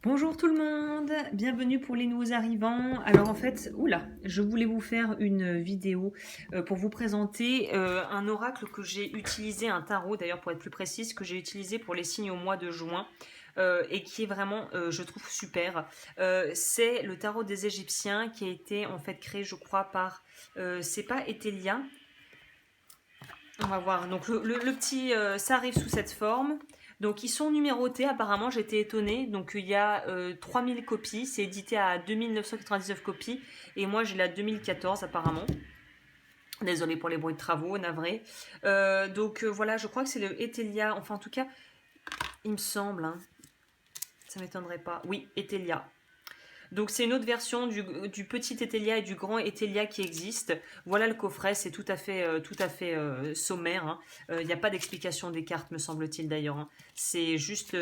Bonjour tout le monde, bienvenue pour les nouveaux arrivants. Alors en fait, je voulais vous faire une vidéo pour vous présenter un oracle que j'ai utilisé, un tarot d'ailleurs pour être plus précise, que j'ai utilisé pour les signes au mois de juin. Et qui est vraiment, je trouve, super. C'est le tarot des Égyptiens qui a été en fait créé, je crois, par, c'est pas Ethelia. On va voir. Donc le petit, ça arrive sous cette forme. Donc ils sont numérotés, apparemment j'étais étonnée. Donc il y a 3000 copies, c'est édité à 2999 copies. Et moi j'ai la 2014 apparemment. Désolée pour les bruits de travaux, navré. Voilà, je crois que c'est le Ethelia, enfin en tout cas, il me semble, hein, ça m'étonnerait pas. Oui, Ethelia. Donc c'est une autre version du petit Ethelia et du grand Ethelia qui existe. Voilà le coffret, c'est tout à fait sommaire, hein. Il n'y a pas d'explication des cartes, me semble-t-il d'ailleurs, hein. C'est juste,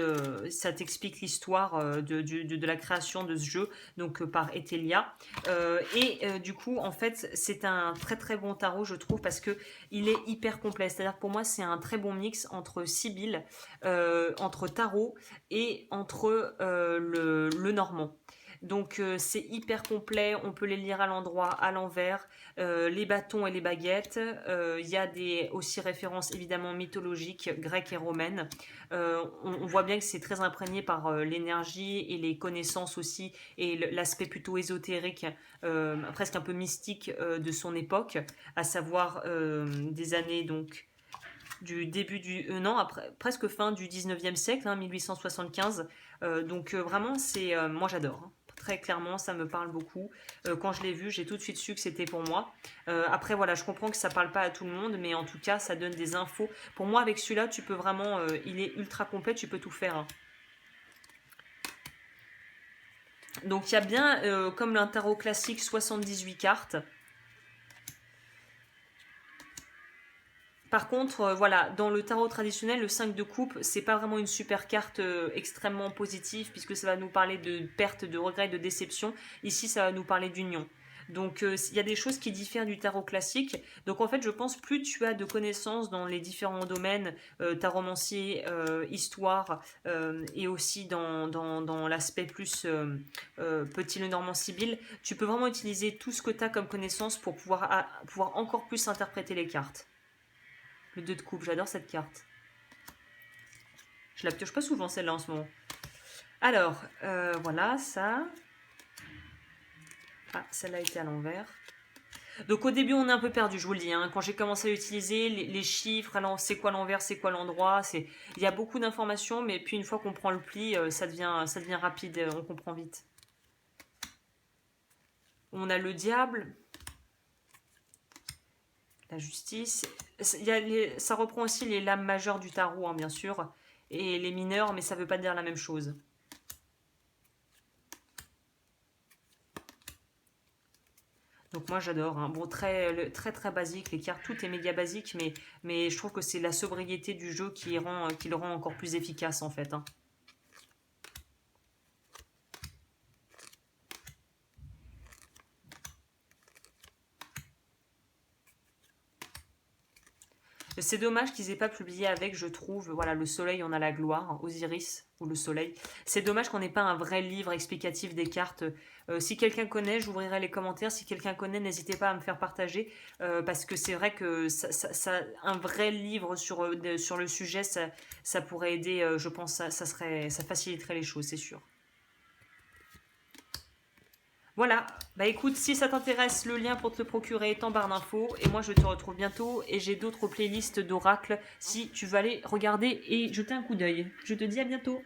ça t'explique l'histoire de la création de ce jeu, donc par Ethelia. Du coup, en fait, c'est un très très bon tarot, je trouve, parce que il est hyper complet. C'est-à-dire pour moi, c'est un très bon mix entre Sibylle, entre tarot et entre le normand. Donc c'est hyper complet, on peut les lire à l'endroit, à l'envers, les bâtons et les baguettes. Il y a aussi références évidemment mythologiques, grecques et romaines. On voit bien que c'est très imprégné par l'énergie et les connaissances aussi, et l'aspect plutôt ésotérique, presque un peu mystique de son époque, à savoir des années donc du début non, après, presque fin du 19e siècle, hein, 1875. Vraiment, moi j'adore, hein. Très clairement, ça me parle beaucoup. Quand je l'ai vu, j'ai tout de suite su que c'était pour moi. Après, voilà, je comprends que ça parle pas à tout le monde, mais en tout cas, ça donne des infos. Pour moi, avec celui-là, tu peux vraiment, il est ultra complet, tu peux tout faire, hein. Donc, il y a bien, comme un tarot classique, 78 cartes. Par contre, voilà, dans le tarot traditionnel, le 5 de coupe, c'est pas vraiment une super carte extrêmement positive, puisque ça va nous parler de perte, de regret, de déception. Ici, ça va nous parler d'union. Donc, il y a des choses qui diffèrent du tarot classique. Donc, en fait, je pense plus tu as de connaissances dans les différents domaines, taromancier, histoire, et aussi dans l'aspect plus petit Lenormand Sibylle, tu peux vraiment utiliser tout ce que tu as comme connaissance pour pouvoir encore plus interpréter les cartes. Le 2 de coupe, j'adore cette carte. Je la pioche pas souvent celle-là en ce moment. Alors, voilà, ça. Ah, celle-là était à l'envers. Donc au début, on est un peu perdu, je vous le dis, hein. Quand j'ai commencé à utiliser les chiffres, alors c'est quoi l'envers, c'est quoi l'endroit, il y a beaucoup d'informations, mais puis une fois qu'on prend le pli, ça devient rapide, on comprend vite. On a le diable, la justice. Ça reprend aussi les lames majeures du tarot, hein, bien sûr, et les mineures, mais ça veut pas dire la même chose. Donc moi j'adore, hein. Bon, très basique, les cartes, tout est méga basique, mais je trouve que c'est la sobriété du jeu qui le rend encore plus efficace en fait, hein. C'est dommage qu'ils aient pas publié avec, je trouve, voilà, le soleil, on a la gloire, Osiris, ou le soleil. C'est dommage qu'on n'ait pas un vrai livre explicatif des cartes. Si quelqu'un connaît, j'ouvrirai les commentaires. Si quelqu'un connaît, n'hésitez pas à me faire partager, parce que c'est vrai que un vrai livre sur le sujet, ça pourrait aider, je pense, ça faciliterait les choses, c'est sûr. Voilà, bah écoute, si ça t'intéresse, le lien pour te le procurer est en barre d'infos. Et moi, je te retrouve bientôt. Et j'ai d'autres playlists d'oracles si tu veux aller regarder et jeter un coup d'œil. Je te dis à bientôt.